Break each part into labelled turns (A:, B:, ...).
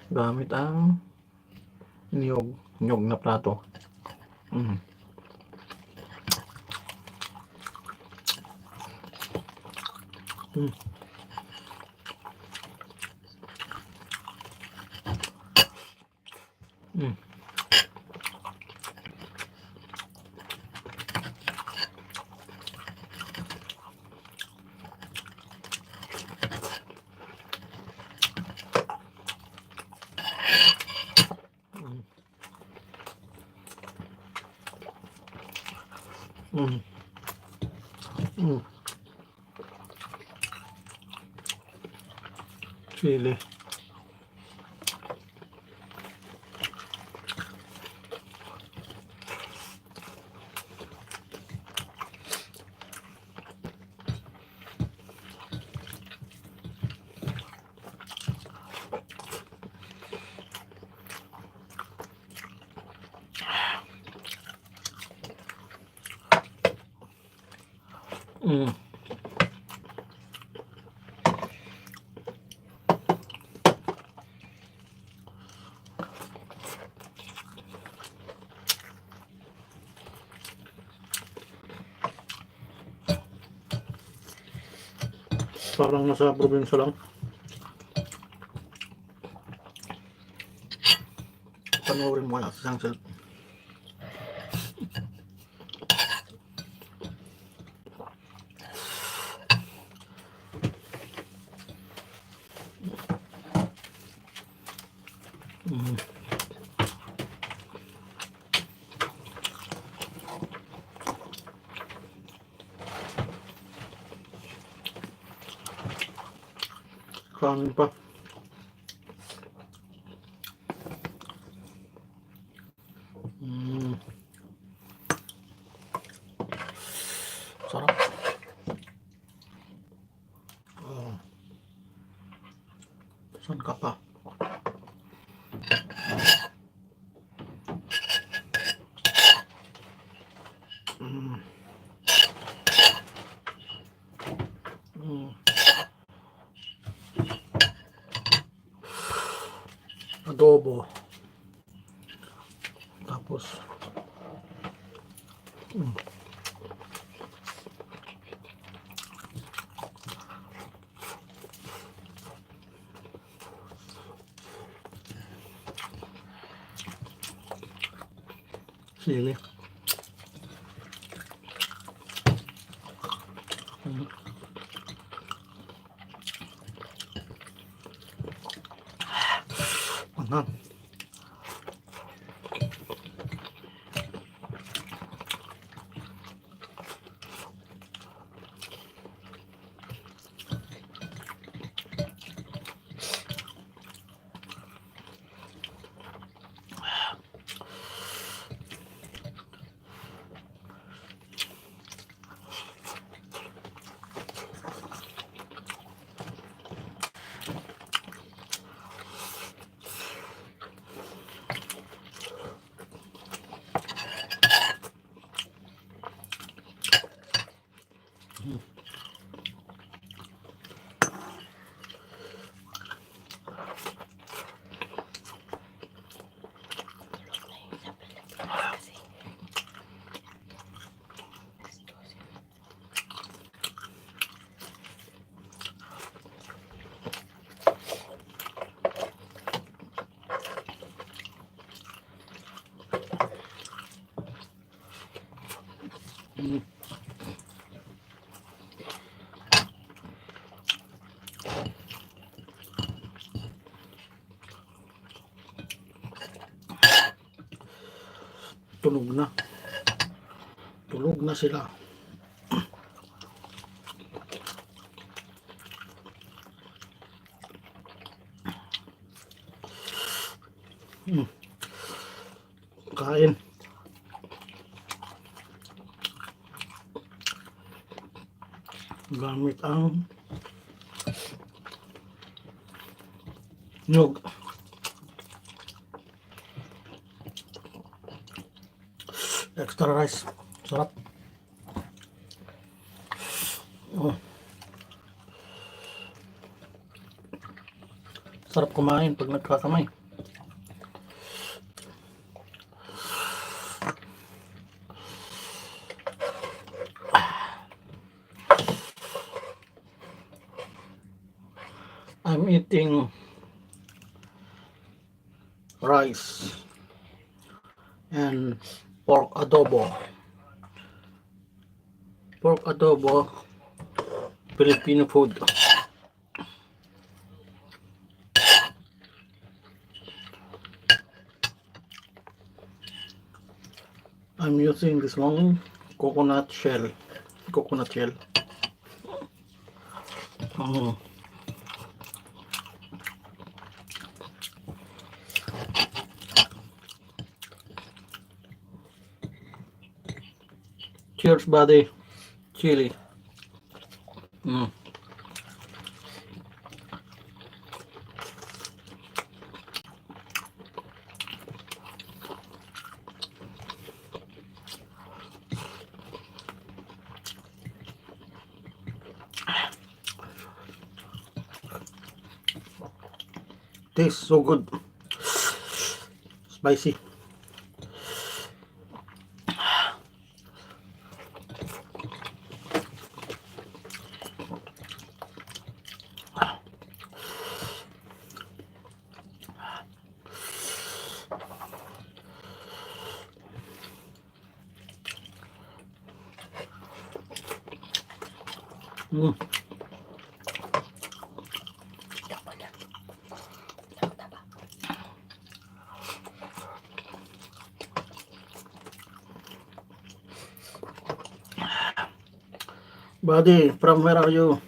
A: gamit ang niyog na plato. Mm. Mm. Mm. Mm. Mm. Chili. Mm. Parang nasa probinsya lang. Panoorin mo kaya sa isang cellphone. Mm. Kanin pa. Mm. Sarap. Oh. Saan ka pa? Mm. Mm. Adobo. Tapos sili. Mm. Ano? Mm. Tulog na. Tulog na sila. Mm. Kain. Gamit ang nyog. Extra rice. Sarap. Oh. Sarap kumain pag nagkakamay. rice, and pork adobo. Pork adobo, Filipino food. I'm using this one coconut shell. Coconut shell. Mm. Cheers, buddy. Chili. Mm. Tastes so good. Spicy. Mm. Buddy, from where are you?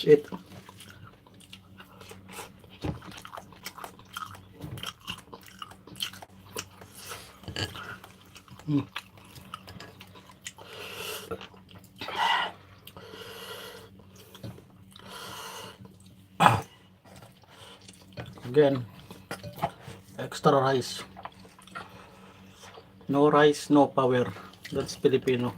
A: It. Mm. Again, extra rice. No rice, no power. That's Filipino.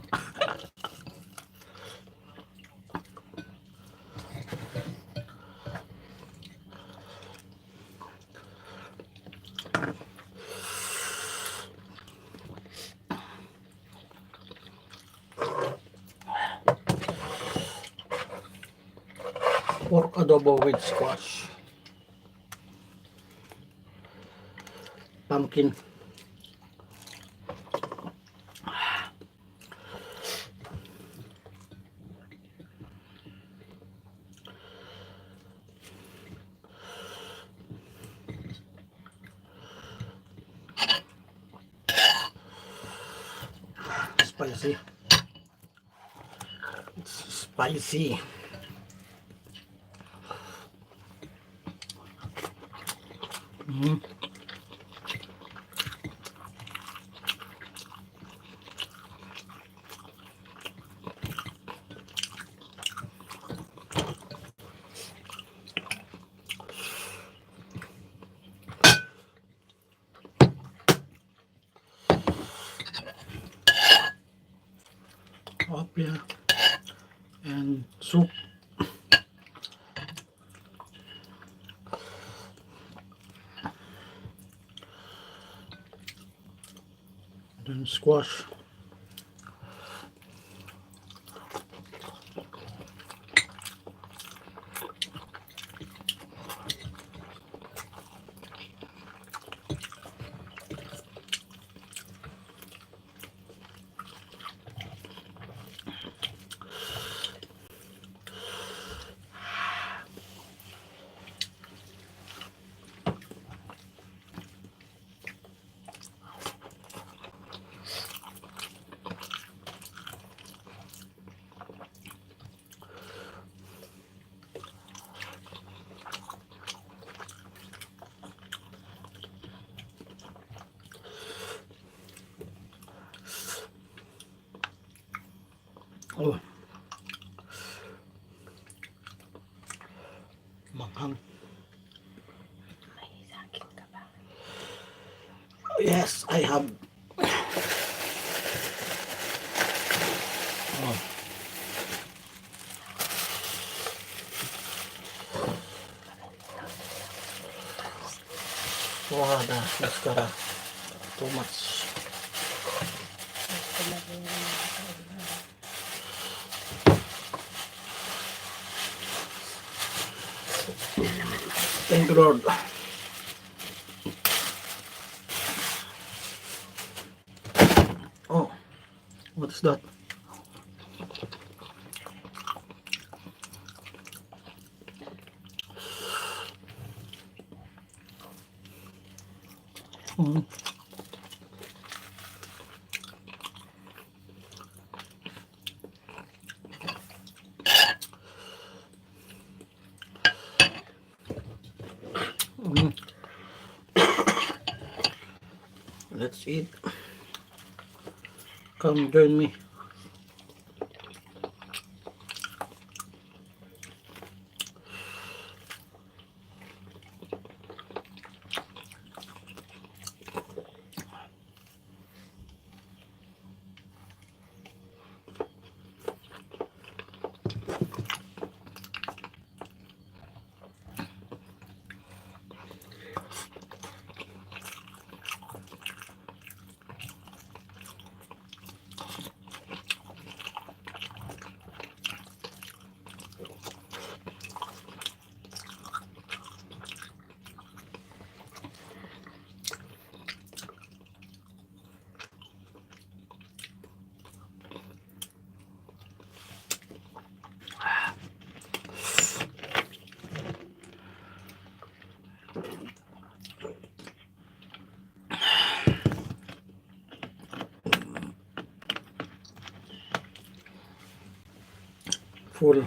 A: Pork adobo with squash. Pumpkin. Spicy. It's spicy. Mm. Opia and soup. Then squash. Oh, manghang. Yes, I have. Oh. Wah, dah, mascara. Too much. Thank you, Lord. Oh, what's that? Mm. Mm. Let's eat. Come join me. Full.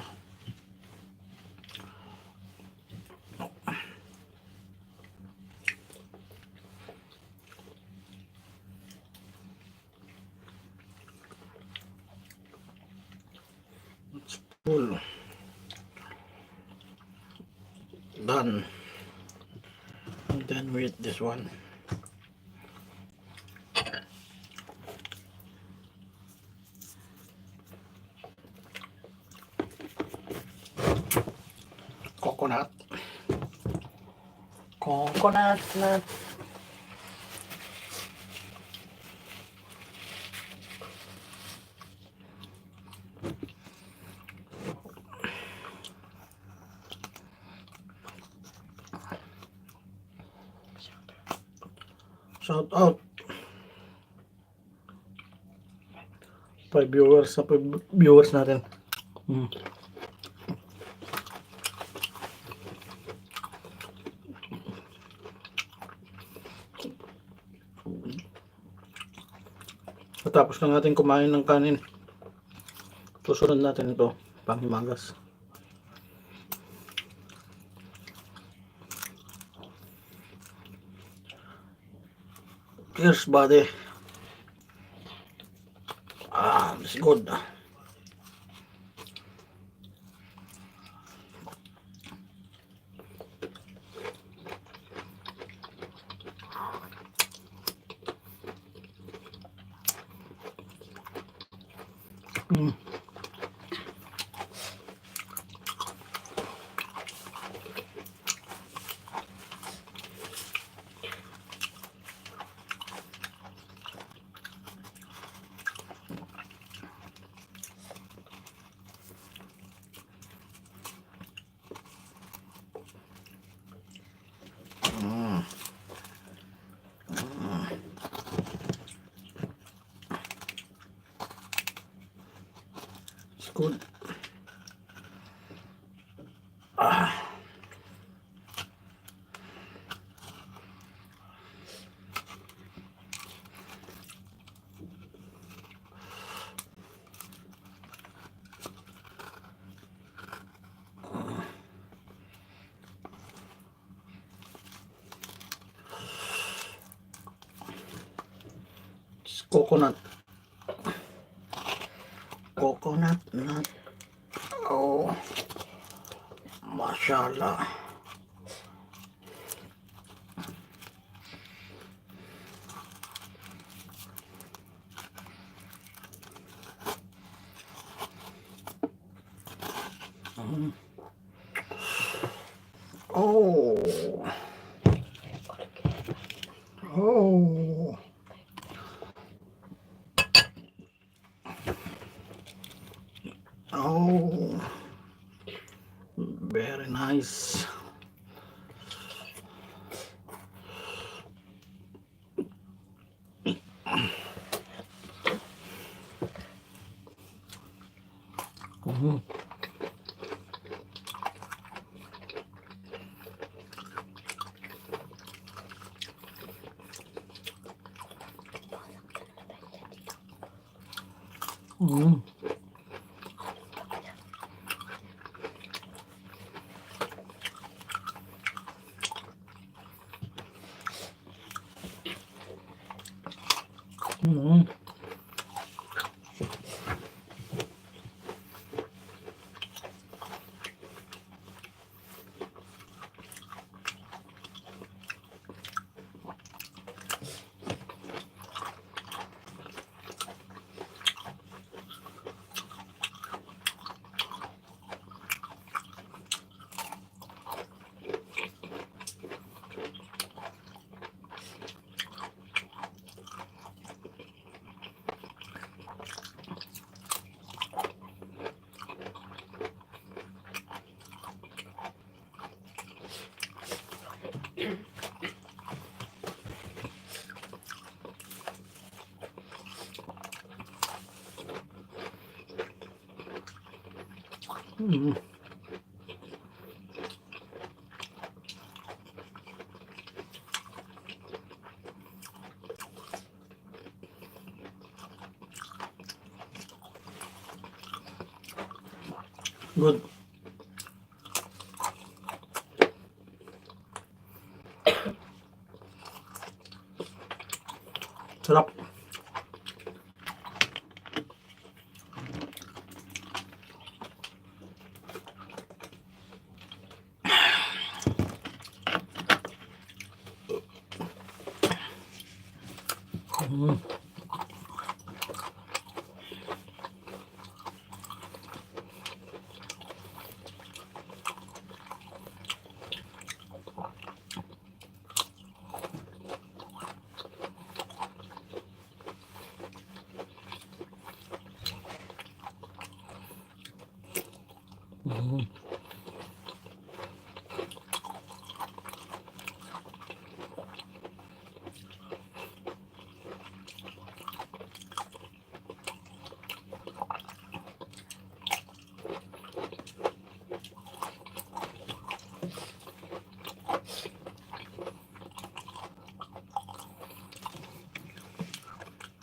A: It's full. Done. And then we eat this one. Coconut. Coconut nut. Shout out. 5 viewers sa viewers natin. Mm. Matapos na natin kumain ng kanin, susunod natin ito, panghimagas. Cheers, buddy. It's good. Mm. It's good. It's coconut. Coconut nut. Oh, mashallah. Oh. Oh. Oh. Very nice. Mhm. Mhm. Mhm. Mhm. Good. Sarap. Mhm. Mhm.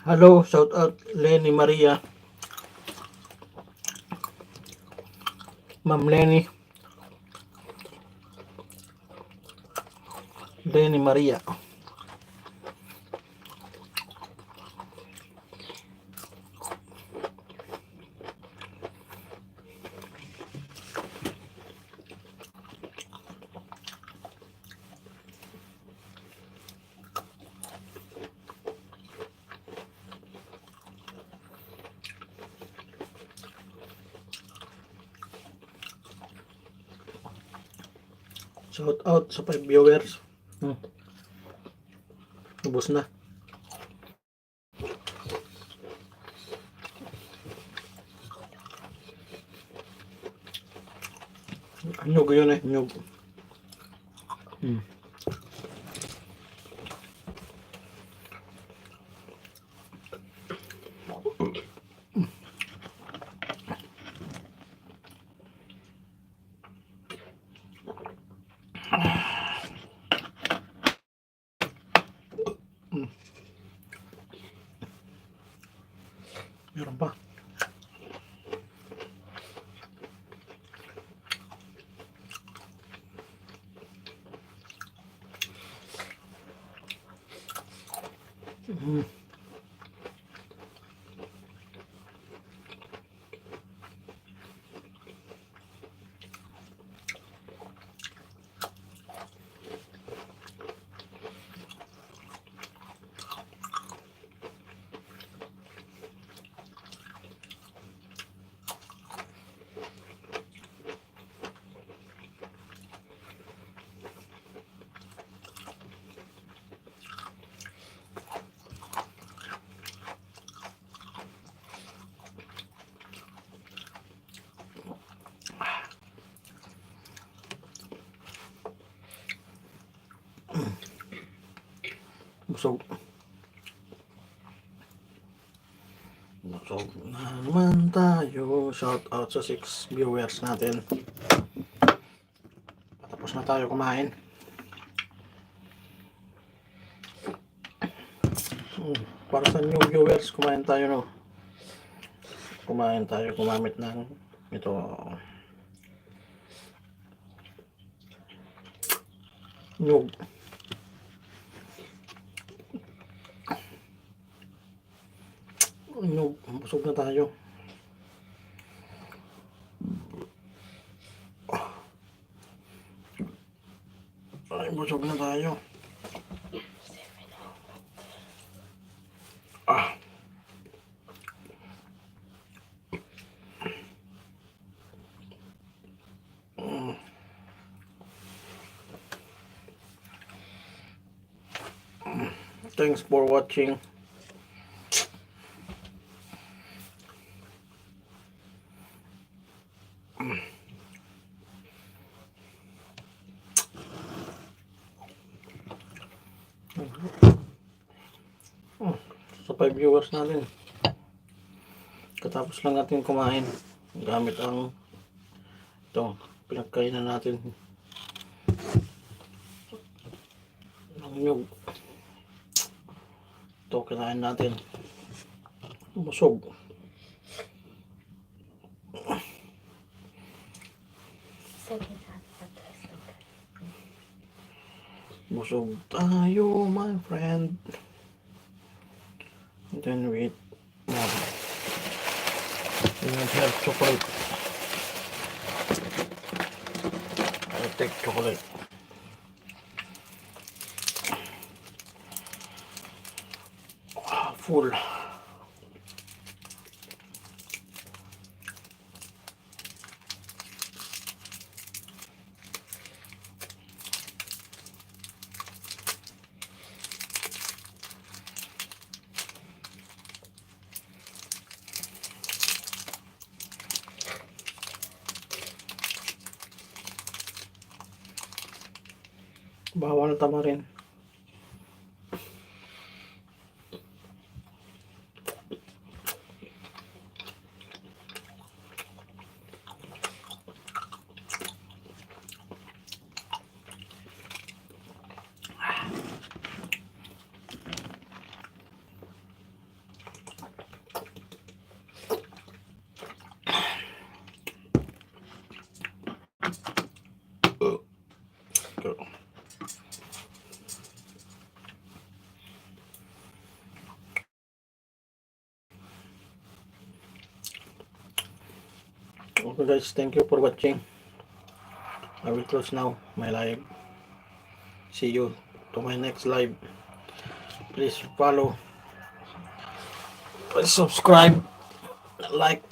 A: Hello, shout out Lenny Maria. Ma'am Lenny Maria. Shout out sa 5 viewers. Hmm. Ubos na. Nyug yun eh, nyug. Hmm. Meron pa. Hmm. Busog. Busog na naman tayo. shout out sa 6 viewers natin. Tapos na tayo kumain. Para sa new viewers, kumain tayo, no? Kumain tayo, gumamit ng ito nyug. Nyug, busog na tayo. Ay, busog na tayo. Thanks for watching. Sa 5 viewers natin, katapos lang natin kumain gamit ang ito pinagkainan natin ng nyug. Ito kinain natin, busog. Busog tayo, my friend. And then we eat more. We have chocolate. I'll take chocolate. Full. Bawal tamarin. Okay guys, thank you for watching. I will close now my live. See you to my next live. Please follow, please subscribe, like,